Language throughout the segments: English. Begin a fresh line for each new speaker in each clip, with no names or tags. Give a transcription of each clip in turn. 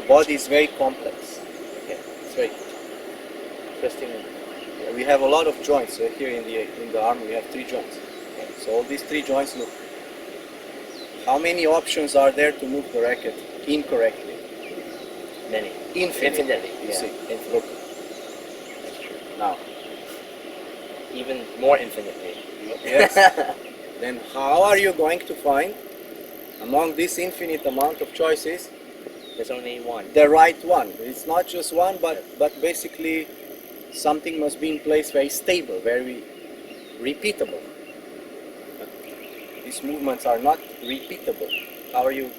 body is very complex.
Okay, it's very interesting.
We have a lot of joints. So here in the arm we have 3 joints. Okay. So all these 3 joints, look. How many options are there to move the racket incorrectly?
Many.
Infinitely. You see. Look.
That's true.
Now.
Even more infinitely.
Yes. Then how are you going to find, among this infinite amount of choices,
there's only one.
The right one. It's not just one, but basically something must be in place very stable, very repeatable. These movements are not repeatable. How are you?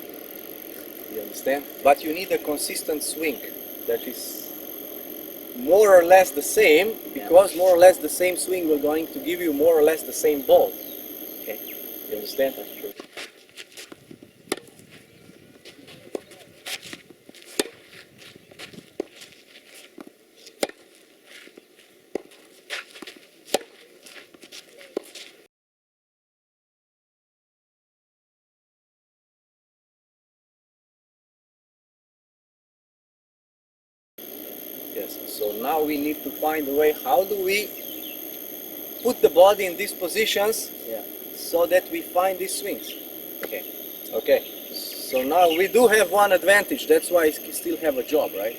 You understand? But you need a consistent swing that is more or less the same, because more or less the same swing will going to give you more or less the same ball. Okay, you understand?
That's true.
Yes, so now we need to find a way, how do we put the body in these positions so that we find these swings. Okay, so now we do have one advantage, that's why I still have a job, right?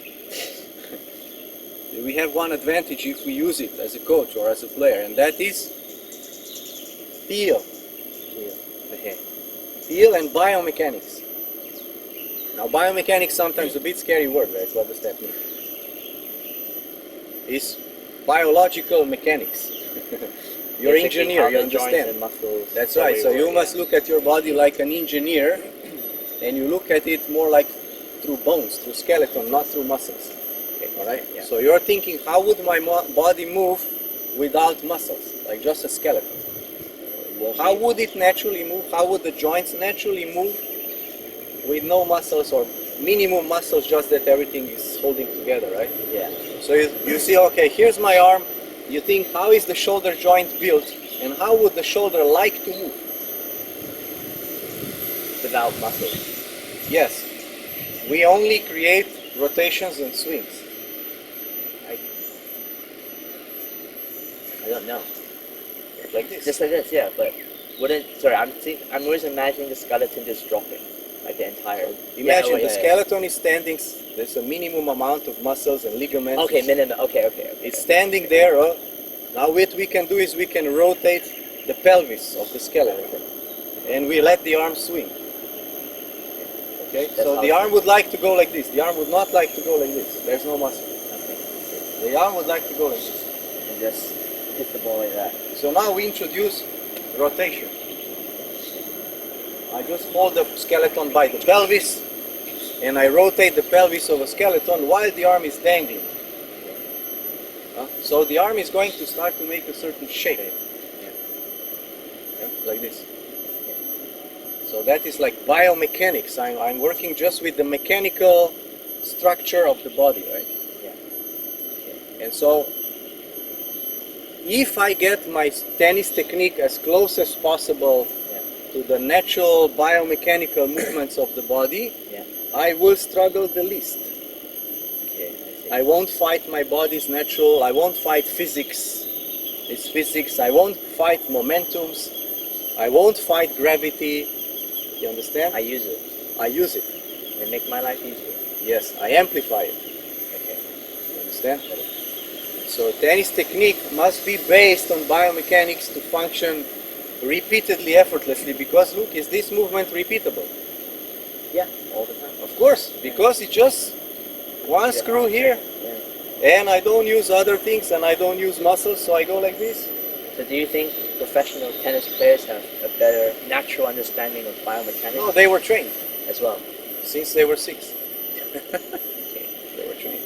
We have one advantage if we use it as a coach or as a player, and that is feel.
Okay.
Feel and biomechanics. Now biomechanics sometimes a bit scary word, right? What does that mean? It's biological mechanics. You're an engineer, you understand. That's right, so you must look at your body like an engineer, and you look at it more like through bones, through skeleton, not through muscles. Okay, all right? Yeah. So you're thinking, how would my body move without muscles, like just a skeleton? How would it naturally move? How would the joints naturally move with no muscles or minimum muscles, just that everything is holding together, right?
Yeah.
So you see, okay, here's my arm. You think, how is the shoulder joint built, and how would the shoulder like to move?
Without muscles.
Yes. We only create rotations and swings.
I don't know.
Like this.
Just like this, yeah, but wouldn't, sorry, I'm always imagining the skeleton just dropping, like the entire...
Imagine the skeleton is standing, there's a minimum amount of muscles and ligaments.
Okay, minimum, okay.
It's standing there. Now what we can do is we can rotate the pelvis of the skeleton, and we let the arm swing. Okay, so the arm would like to go like this. The arm would not like to go like this. There's no muscle. Okay. The arm would like to go like this.
And just hit the ball like that.
So now we introduce rotation. I just hold the skeleton by the pelvis, and I rotate the pelvis of a skeleton while the arm is dangling. So the arm is going to start to make a certain shape. Like this. So that is like biomechanics. I'm working just with the mechanical structure of the body, right? Yeah. And so if I get my tennis technique as close as possible to the natural biomechanical movements of the body, I will struggle the least. I won't fight my body's natural, I won't fight physics. It's physics. I won't fight momentums. I won't fight gravity. You understand?
I use it.
I use it.
And make my life easier.
Yes, I amplify it. Okay. You understand? So tennis technique must be based on biomechanics to function repeatedly, effortlessly, because look, is this movement repeatable?
Yeah, all the time.
Of course, because it's just one screw here, and I don't use other things, and I don't use muscles, so I go like this.
So do you think professional tennis players have a better natural understanding of biomechanics?
No, they were trained.
As well?
Since they were 6. They were trained.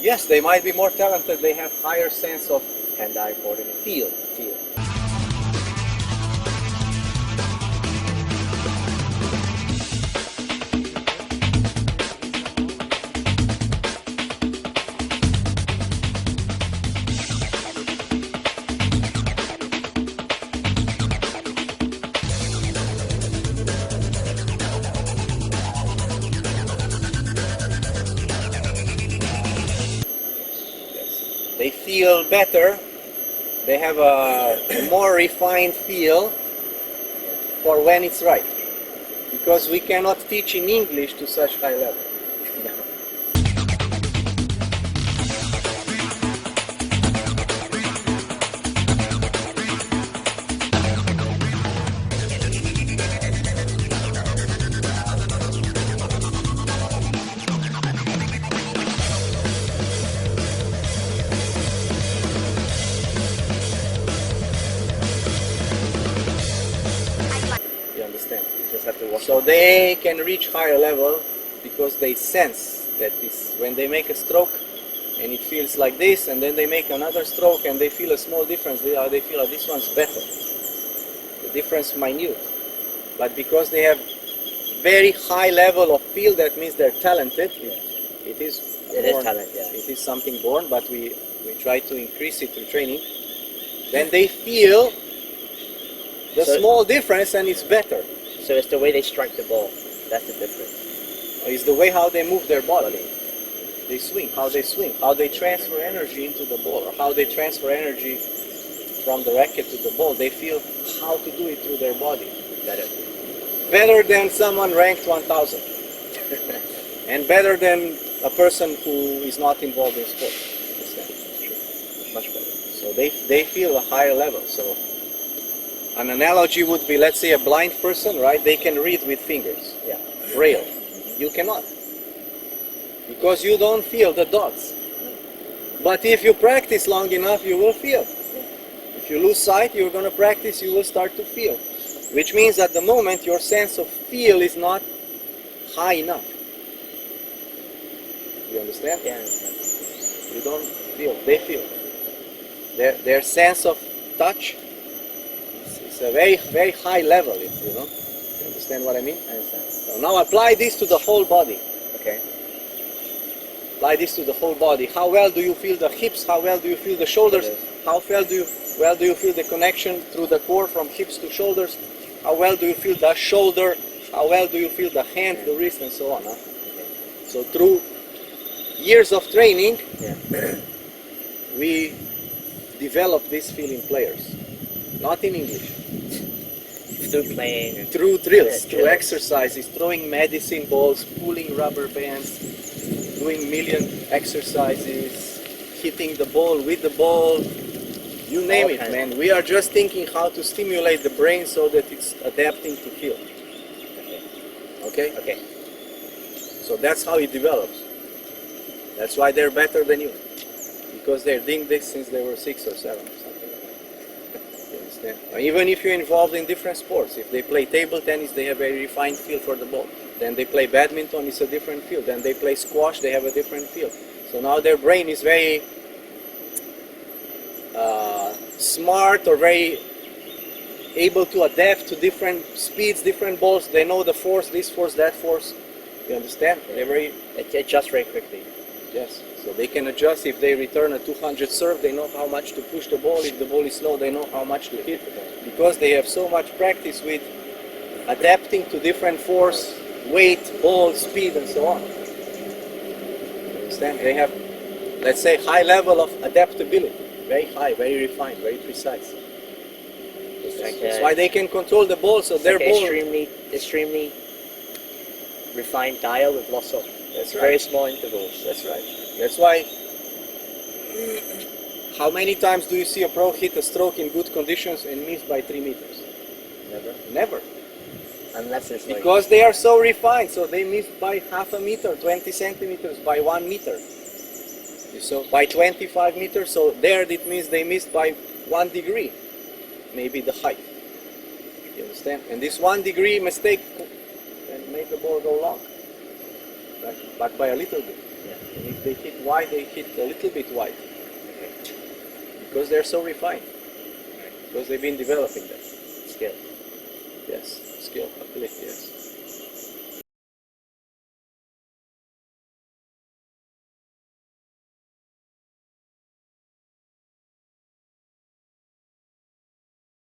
Yes, they might be more talented, they have higher sense of hand-eye coordination. Feel. They feel better. They have a more refined feel for when it's right. Because we cannot teach in English to such high level. You understand?
You just have to watch.
So they can reach higher level because they sense that this, when they make a stroke and it feels like this, and then they make another stroke and they feel a small difference, they feel like this one's better. The difference minute. But because they have very high level of feel, that means they're talented. It is
talent, yeah.
It is something born, but we try to increase it through training. Then they feel the small difference and it's better.
So it's the way they strike the ball. That's the difference.
It's the way how they move their body. They swing, how they transfer energy into the ball, or how they transfer energy from the racket to the ball. They feel how to do it through their body. Better than someone ranked 1000. And better than a person who is not involved in sport. Much better. So they feel a higher level. So an analogy would be, let's say a blind person, right? They can read with fingers.
Yeah.
Braille. You cannot. Because you don't feel the dots. But if you practice long enough, you will feel. If you lose sight, you're going to practice, you will start to feel. Which means at the moment your sense of feel is not high enough. You understand?
Yeah, I understand.
You don't feel, they feel. Their sense of touch is a very, very high level, you know. You understand what I mean?
I understand.
So now apply this to the whole body.
Okay.
Apply this to the whole body. How well do you feel the hips? How well do you feel the shoulders? How well do you feel the connection through the core from hips to shoulders? How well do you feel the shoulder? How well do you feel the hand, the wrist, and so on? Huh? So through years of training, we develop this feeling players. Not in English.
Through playing.
Through drills, through exercises, throwing medicine balls, pulling rubber bands, doing million exercises, hitting the ball with the ball, you name it, man. We are just thinking how to stimulate the brain so that it's adapting to feel. Okay? Okay. So that's how it develops. That's why they're better than you. Because they're doing this since they were 6 or 7 or something like that. You understand? Even if you're involved in different sports, if they play table tennis, they have a very refined feel for the ball. Then they play badminton, it's a different feel. Then they play squash, they have a different feel. So now their brain is very smart, or very able to adapt to different speeds, different balls. They know the force, this force, that force. You understand? They're very...
They adjust very quickly.
Yes. So they can adjust. If they return a 200 serve, they know how much to push the ball. If the ball is slow, they know how much to hit. Because they have so much practice with adapting to different force, weight, ball, speed, and so on. You understand? They have, let's say, high level of adaptability. Very high, very refined, very precise. That's why they can control the ball. So their ball...
extremely refined dial with lots of very small intervals.
That's right. That's why, how many times do you see a pro hit a stroke in good conditions and miss by 3 meters?
Never.
Never.
Unless it's like...
Because they are so refined, so they miss by half a meter, 20 centimeters, by 1 meter. So by 25 meters, so there it means they missed by 1 degree, maybe the height. You understand? And this 1 degree mistake can make the ball go long, right? But by a little bit. Yeah. And if they hit wide, they hit a little bit wide. Okay. Because they're so refined. Because they've been developing that.
Skill.
Yes, skill, ability, yes.